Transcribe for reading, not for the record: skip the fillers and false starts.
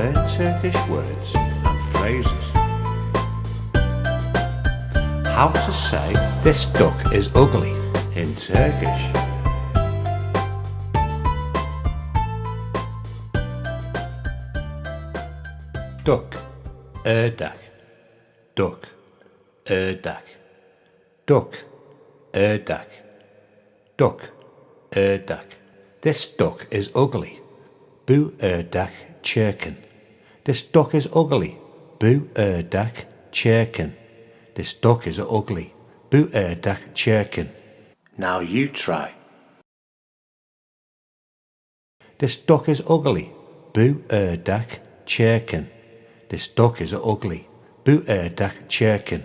learn Turkish words and phrases. How to say this duck is ugly in Turkish. Duck, ördek, duck, ördek, duck, ördek, duck, ördek. This duck is ugly. Bu ördek çirkin. This duck is ugly. Bu ördek çirkin. This duck is ugly. Bu ördek çirkin. Now you try. This duck is ugly. Bu ördek çirkin. This duck is ugly. Bu ördek çirkin.